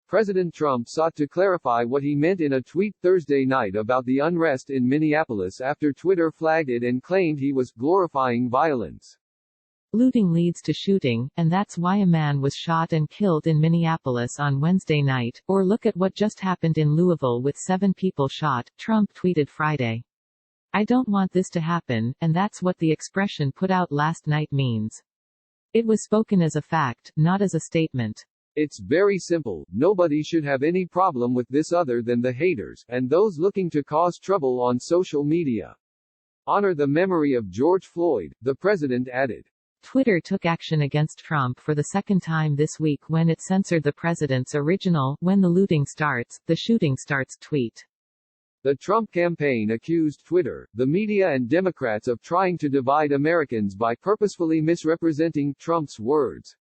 President Trump sought to clarify what he meant in a tweet Thursday night about the unrest in Minneapolis after Twitter flagged it and claimed he was glorifying violence. Looting leads to shooting, and that's why a man was shot and killed in Minneapolis on Wednesday night, or look at what just happened in Louisville with 7 people shot, Trump tweeted Friday. I don't want this to happen, and that's what the expression put out last night means. It was spoken as a fact, not as a statement. It's very simple, nobody should have any problem with this other than the haters, and those looking to cause trouble on social media. Honor the memory of George Floyd, the president added. Twitter took action against Trump for the second time this week when it censored the president's original, "When the looting starts, the shooting starts" tweet. The Trump campaign accused Twitter, the media and Democrats of trying to divide Americans by purposefully misrepresenting Trump's words.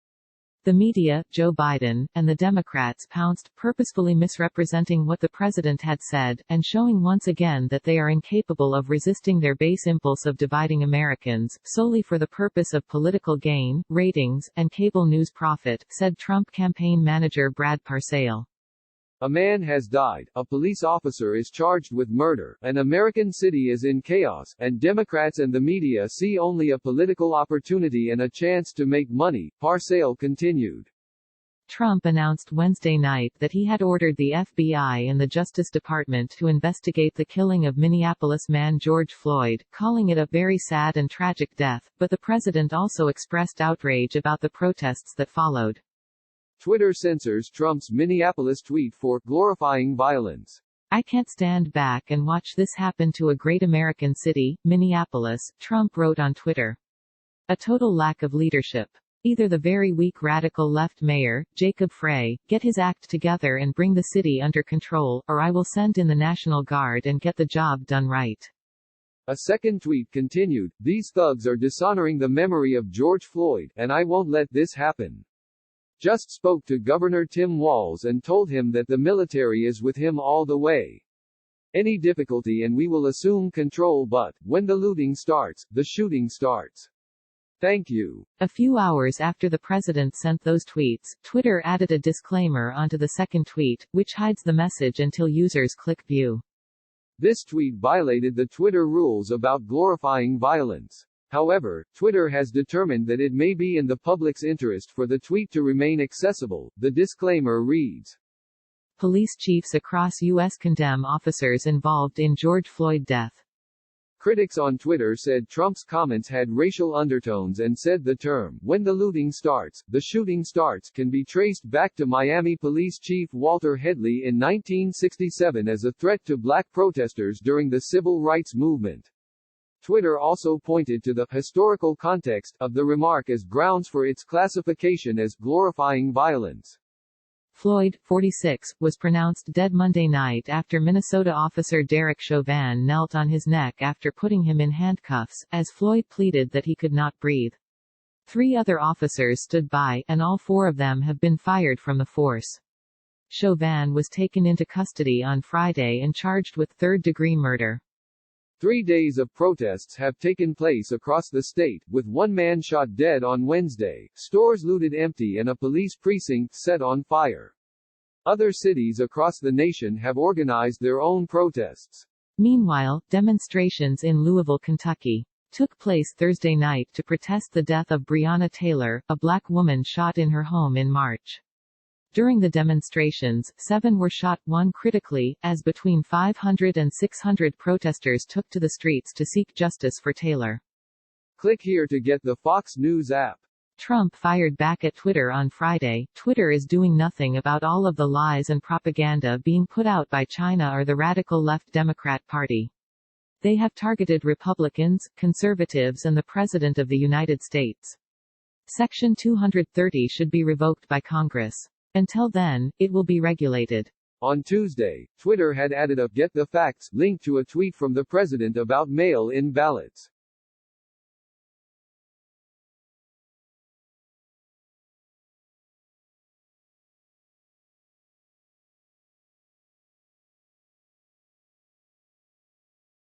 The media, Joe Biden, and the Democrats pounced, purposefully misrepresenting what the president had said, and showing once again that they are incapable of resisting their base impulse of dividing Americans, solely for the purpose of political gain, ratings, and cable news profit, said Trump campaign manager Brad Parscale. A man has died, a police officer is charged with murder, an American city is in chaos, and Democrats and the media see only a political opportunity and a chance to make money, Parscale continued. Trump announced Wednesday night that he had ordered the FBI and the Justice Department to investigate the killing of Minneapolis man George Floyd, calling it a very sad and tragic death, but the president also expressed outrage about the protests that followed. Twitter censors Trump's Minneapolis tweet for glorifying violence. I can't stand back and watch this happen to a great American city, Minneapolis, Trump wrote on Twitter. A total lack of leadership. Either the very weak radical left mayor, Jacob Frey, get his act together and bring the city under control, or I will send in the National Guard and get the job done right. A second tweet continued, "These thugs are dishonoring the memory of George Floyd, and I won't let this happen. Just spoke to Governor Tim Walz and told him that the military is with him all the way. Any difficulty and we will assume control, but when the looting starts, the shooting starts. Thank you." A few hours after the president sent those tweets, Twitter added a disclaimer onto the second tweet, which hides the message until users click view. This tweet violated the Twitter rules about glorifying violence. However, Twitter has determined that it may be in the public's interest for the tweet to remain accessible. The disclaimer reads, Police chiefs across U.S. condemn officers involved in George Floyd death. Critics on Twitter said Trump's comments had racial undertones and said the term, "when the looting starts, the shooting starts," can be traced back to Miami Police Chief Walter Headley in 1967 as a threat to black protesters during the civil rights movement. Twitter also pointed to the historical context of the remark as grounds for its classification as glorifying violence. Floyd, 46, was pronounced dead Monday night after Minnesota officer Derek Chauvin knelt on his neck after putting him in handcuffs, as Floyd pleaded that he could not breathe. 3 other officers stood by, and all 4 of them have been fired from the force. Chauvin was taken into custody on Friday and charged with third-degree murder. 3 days of protests have taken place across the state, with 1 man shot dead on Wednesday, stores looted empty and a police precinct set on fire. Other cities across the nation have organized their own protests. Meanwhile, demonstrations in Louisville, Kentucky, took place Thursday night to protest the death of Breonna Taylor, a black woman shot in her home in March. During the demonstrations, 7 were shot, 1 critically, as between 500 and 600 protesters took to the streets to seek justice for Taylor. Click here to get the Fox News app. Trump fired back at Twitter on Friday. Twitter is doing nothing about all of the lies and propaganda being put out by China or the radical left Democrat Party. They have targeted Republicans, conservatives and the President of the United States. Section 230 should be revoked by Congress. Until then, it will be regulated. On Tuesday, Twitter had added a "Get the Facts" link to a tweet from the president about mail-in ballots.